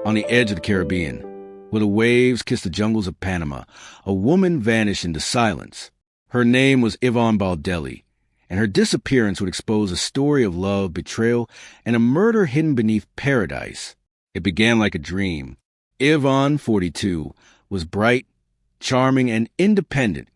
On the edge of the Caribbean, where the waves kissed the jungles of Panama, a woman vanished into silence. Her name was Ivonne Baldelli, and her disappearance would expose a story of love, betrayal, and a murder hidden beneath paradise. It began like a dream. Ivonne, 42, was bright, charming, and independent,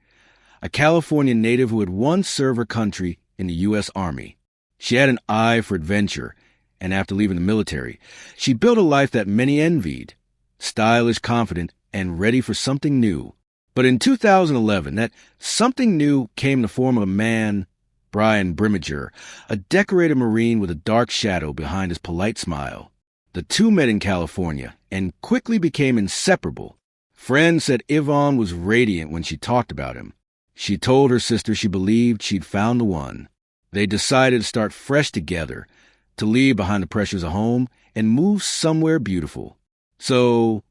a California native who had once served her country in the U.S. Army. She had an eye for adventure, and after leaving the military, she built a life that many envied, stylish, confident, and ready for something new. But in 2011, that something new came in the form of a man, Brimager, a decorated Marine with a dark shadow behind his polite smile. The two met in California and quickly became inseparable. Friends said Ivonne was radiant when she talked about him. She told her sister she believed she'd found the one. They decided to start fresh together, to leave behind the pressures of home and move somewhere beautiful. So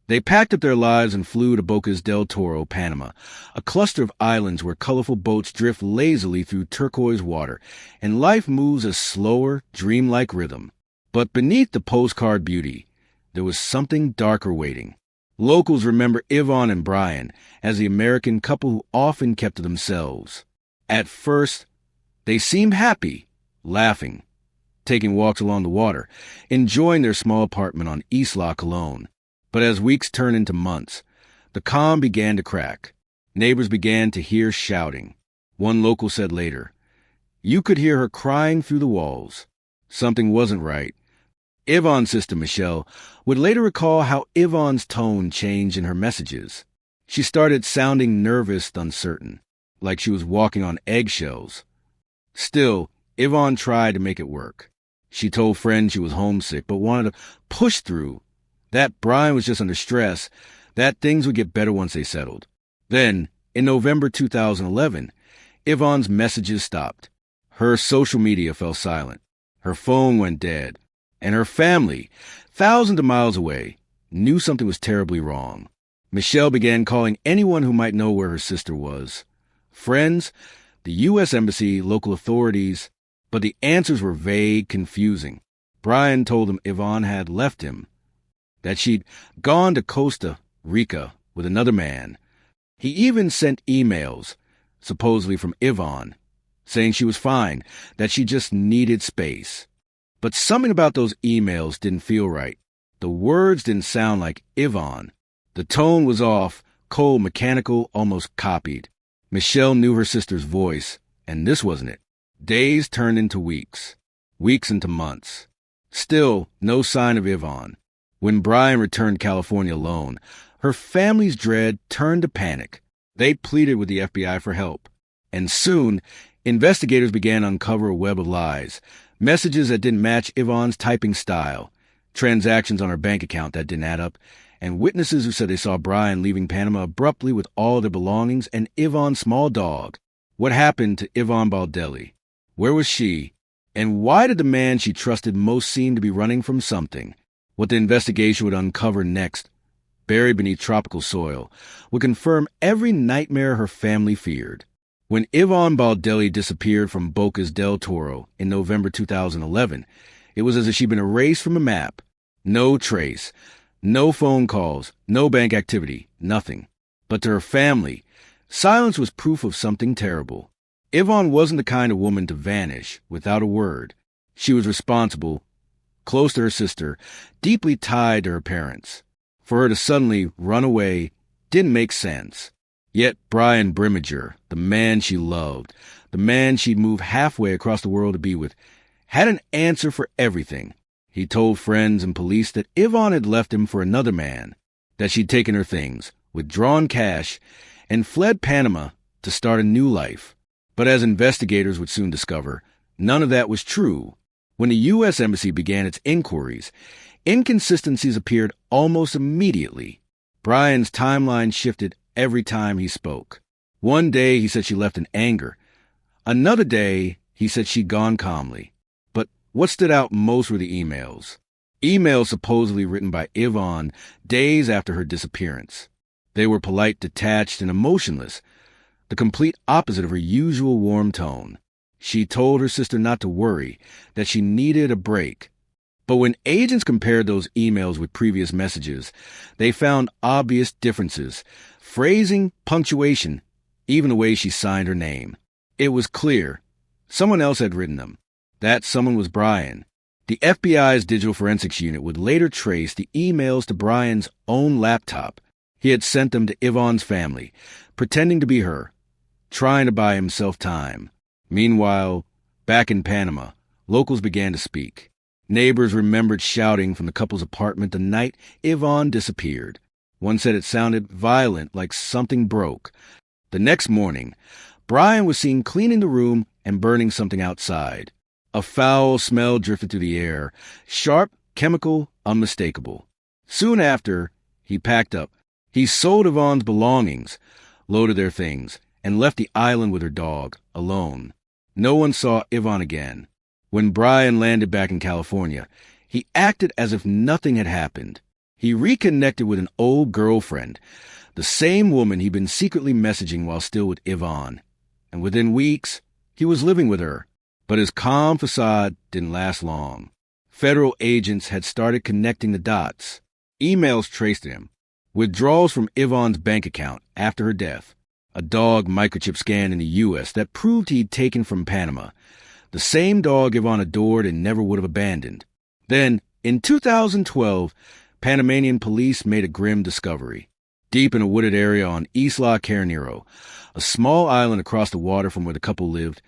they packed up their lives and flew to Bocas del Toro, Panama, a cluster of islands where colorful boats drift lazily through turquoise water, and life moves a slower, dreamlike rhythm. But beneath the postcard beauty, there was something darker waiting. Locals remember Ivonne and Brian as the American couple who often kept to themselves. At first, they seemed happy, laughing, taking walks along the water, enjoying their small apartment on Isla Colón. But as weeks turned into months, the calm began to crack. Neighbors began to hear shouting. One local said later, "You could hear her crying through the walls." Something wasn't right. Ivonne's sister, Michelle, would later recall how Ivonne's tone changed in her messages. She started sounding nervous, uncertain, like she was walking on eggshells. Still, Ivonne tried to make it work. She told friends she was homesick, but wanted to push through, that Brian was just under stress, that things would get better once they settled. Then, in November 2011, Ivonne's messages stopped. Her social media fell silent. Her phone went dead. And her family, thousands of miles away, knew something was terribly wrong. Michelle began calling anyone who might know where her sister was. Friends, the U.S. Embassy, local authorities, but the answers were vague, confusing. Brian told them Ivonne had left him, that she'd gone to Costa Rica with another man. He even sent emails, supposedly from Ivonne, saying she was fine, that she just needed space. But something about those emails didn't feel right. The words didn't sound like Ivonne. The tone was off, cold, mechanical, almost copied. Michelle knew her sister's voice, and this wasn't it. Days turned into weeks, weeks into months. Still, no sign of Ivonne. When Brian returned to California alone, her family's dread turned to panic. They pleaded with the FBI for help. And soon, investigators began to uncover a web of lies, messages that didn't match Ivonne's typing style, transactions on her bank account that didn't add up, and witnesses who said they saw Brian leaving Panama abruptly with all their belongings and Ivonne's small dog. What happened to Ivonne Baldelli? Where was she? And why did the man she trusted most seem to be running from something? What the investigation would uncover next, buried beneath tropical soil, would confirm every nightmare her family feared. When Ivonne Baldelli disappeared from Bocas del Toro in November 2011, it was as if she'd been erased from a map. No trace, no phone calls, no bank activity, nothing. But to her family, silence was proof of something terrible. Ivonne wasn't the kind of woman to vanish without a word. She was responsible, close to her sister, deeply tied to her parents. For her to suddenly run away didn't make sense. Yet Brian Brimager, the man she loved, the man she'd moved halfway across the world to be with, had an answer for everything. He told friends and police that Ivonne had left him for another man, that she'd taken her things, withdrawn cash, and fled Panama to start a new life. But as investigators would soon discover, none of that was true. When the U.S. Embassy began its inquiries, inconsistencies appeared almost immediately. Brian's timeline shifted every time he spoke. One day he said she left in anger. Another day he said she'd gone calmly. But what stood out most were the emails. Emails supposedly written by Ivonne days after her disappearance. They were polite, detached, and emotionless, the complete opposite of her usual warm tone. She told her sister not to worry, that she needed a break. But when agents compared those emails with previous messages, they found obvious differences. Phrasing, punctuation, even the way she signed her name. It was clear. Someone else had written them. That someone was Brian. The FBI's Digital Forensics Unit would later trace the emails to Brian's own laptop. He had sent them to Yvonne's family, pretending to be her, trying to buy himself time. Meanwhile, back in Panama, locals began to speak. Neighbors remembered shouting from the couple's apartment the night Yvonne disappeared. One said it sounded violent, like something broke. The next morning, Brian was seen cleaning the room and burning something outside. A foul smell drifted through the air, sharp, chemical, unmistakable. Soon after, he packed up. He sold Yvonne's belongings, loaded their things, and left the island with her dog, alone. No one saw Yvonne again. When Brian landed back in California, he acted as if nothing had happened. He reconnected with an old girlfriend, the same woman he'd been secretly messaging while still with Yvonne. And within weeks, he was living with her. But his calm facade didn't last long. Federal agents had started connecting the dots. Emails traced him. Withdrawals from Yvonne's bank account after her death. A dog microchip scan in the U.S. that proved he'd taken from Panama. The same dog Yvonne adored and never would have abandoned. Then, in 2012, Panamanian police made a grim discovery. Deep in a wooded area on Isla Carnero, a small island across the water from where the couple lived,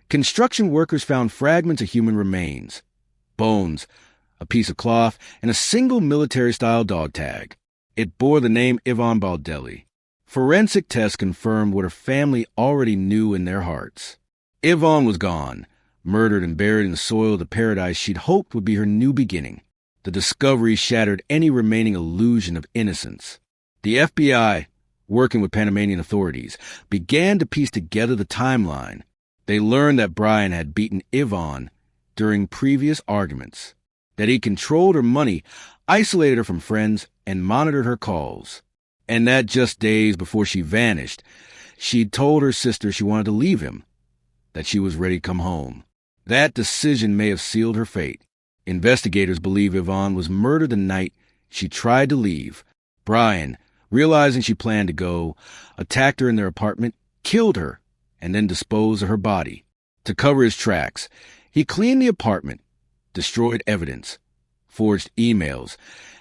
construction workers found fragments of human remains, bones, a piece of cloth, and a single military-style dog tag. It bore the name Ivonne Baldelli. Forensic tests confirmed what her family already knew in their hearts. Yvonne was gone, murdered and buried in the soil of the paradise she'd hoped would be her new beginning. The discovery shattered any remaining illusion of innocence. The FBI, working with Panamanian authorities, began to piece together the timeline. They learned that Brian had beaten Yvonne during previous arguments, that he controlled her money, isolated her from friends, and monitored her calls. And that just days before she vanished, she'd told her sister she wanted to leave him, that she was ready to come home. That decision may have sealed her fate. Investigators believe Yvonne was murdered the night she tried to leave. Brian, realizing she planned to go, attacked her in their apartment, killed her, and then disposed of her body. To cover his tracks, he cleaned the apartment, destroyed evidence, forged emails,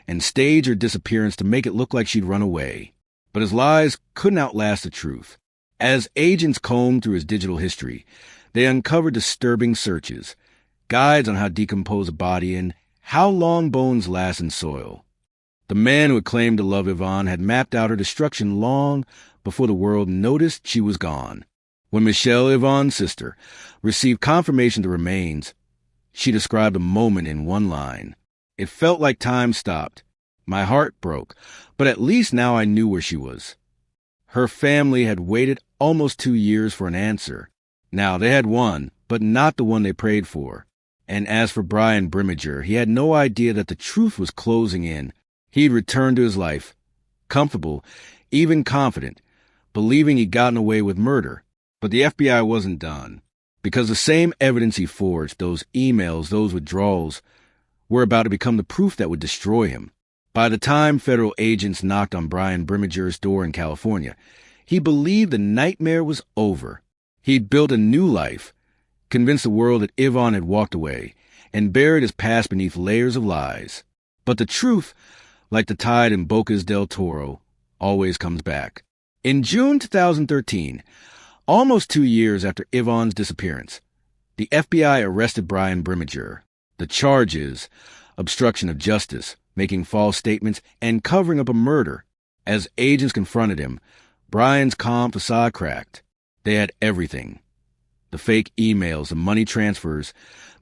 and staged her disappearance to make it look like she'd run away. But his lies couldn't outlast the truth. As agents combed through his digital history, they uncovered disturbing searches, guides on how to decompose a body and how long bones last in soil. The man who had claimed to love Yvonne had mapped out her destruction long before the world noticed she was gone. When Michelle, Yvonne's sister, received confirmation of the remains, she described a moment in one line. It felt like time stopped. My heart broke, but at least now I knew where she was. Her family had waited almost 2 years for an answer. Now they had one, but not the one they prayed for. And as for Brian Brimager, he had no idea that the truth was closing in. He'd returned to his life, comfortable, even confident, believing he'd gotten away with murder. But the FBI wasn't done, because the same evidence he forged, those emails, those withdrawals, were about to become the proof that would destroy him. By the time federal agents knocked on Brian Brimager's door in California, he believed the nightmare was over. He'd built a new life, convinced the world that Yvonne had walked away, and buried his past beneath layers of lies. But the truth, like the tide in Bocas del Toro, always comes back. In June 2013, almost 2 years after Yvonne's disappearance, the FBI arrested Brian Brimager. The charges: obstruction of justice, making false statements, and covering up a murder. As agents confronted him, Brian's calm facade cracked. They had everything. The fake emails, the money transfers,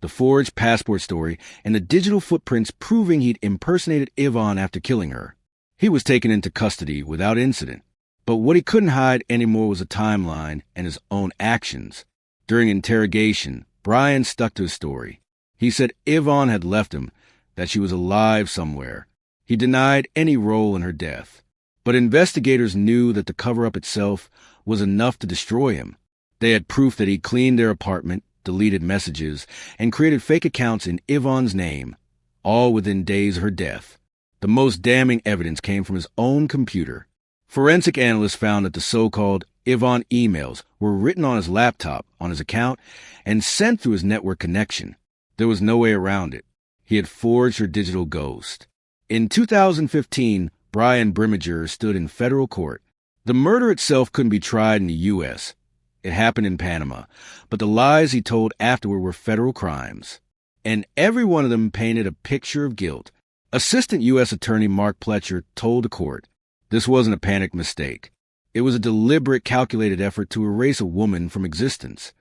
the forged passport story, and the digital footprints proving he'd impersonated Yvonne after killing her. He was taken into custody without incident. But what he couldn't hide anymore was a timeline and his own actions. During interrogation, Brian stuck to his story. He said Yvonne had left him, that she was alive somewhere. He denied any role in her death. But investigators knew that the cover-up itself was enough to destroy him. They had proof that he cleaned their apartment, deleted messages, and created fake accounts in Yvonne's name, all within days of her death. The most damning evidence came from his own computer. Forensic analysts found that the so-called Ivonne emails were written on his laptop, on his account, and sent through his network connection. There was no way around it. He had forged her digital ghost. In 2015, Brian Brimager stood in federal court. The murder itself couldn't be tried in the U.S. It happened in Panama, but the lies he told afterward were federal crimes. And every one of them painted a picture of guilt. Assistant U.S. Attorney Mark Pletcher told the court, this wasn't a panicked mistake. It was a deliberate, calculated effort to erase a woman from existence.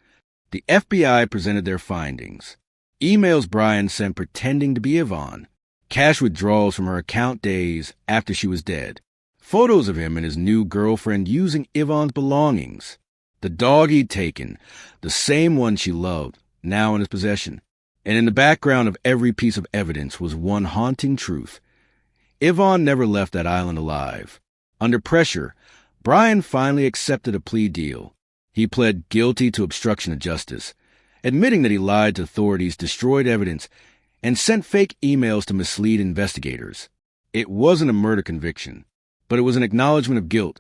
The FBI presented their findings. Emails Brian sent pretending to be Ivonne. Cash withdrawals from her account days after she was dead. Photos of him and his new girlfriend using Ivonne's belongings. The dog he'd taken, the same one she loved, now in his possession. And in the background of every piece of evidence was one haunting truth. Ivonne never left that island alive. Under pressure, Brian finally accepted a plea deal. He pled guilty to obstruction of justice, admitting that he lied to authorities, destroyed evidence, and sent fake emails to mislead investigators. It wasn't a murder conviction, but it was an acknowledgement of guilt,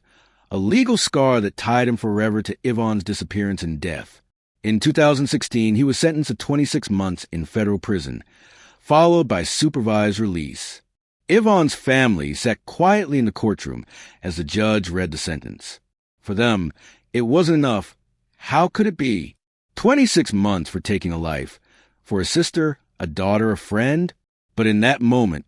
a legal scar that tied him forever to Ivonne's disappearance and death. In 2016, he was sentenced to 26 months in federal prison, followed by supervised release. Ivonne's family sat quietly in the courtroom as the judge read the sentence. For them, it wasn't enough. How could it be? 26 months for taking a life. For a sister, a daughter, a friend. But in that moment,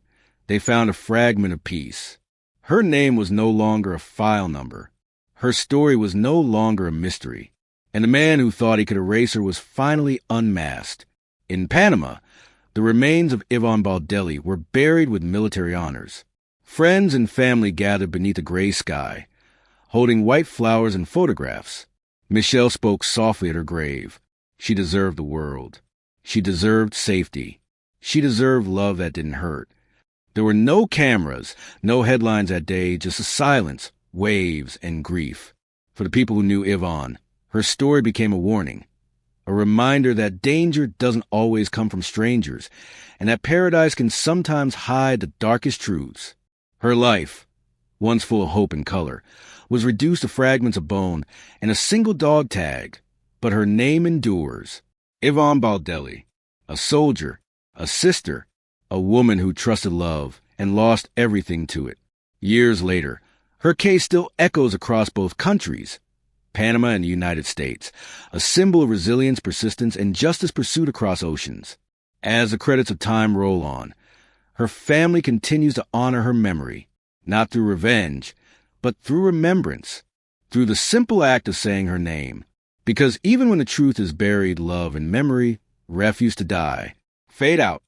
they found a fragment of peace. Her name was no longer a file number. Her story was no longer a mystery. And the man who thought he could erase her was finally unmasked. In Panama, the remains of Ivonne Baldelli were buried with military honors. Friends and family gathered beneath a gray sky, holding white flowers and photographs. Michelle spoke softly at her grave. She deserved the world. She deserved safety. She deserved love that didn't hurt. There were no cameras, no headlines that day, just a silence, waves, and grief. For the people who knew Ivonne, her story became a warning, a reminder that danger doesn't always come from strangers, and that paradise can sometimes hide the darkest truths. Her life, once full of hope and color, was reduced to fragments of bone and a single dog tag, but her name endures. Ivonne Baldelli, a soldier, a sister, a woman who trusted love and lost everything to it. Years later, her case still echoes across both countries, Panama and the United States, a symbol of resilience, persistence, and justice pursued across oceans. As the credits of time roll on, her family continues to honor her memory, not through revenge, but through remembrance, through the simple act of saying her name. Because even when the truth is buried, love and memory refuse to die. Fade out.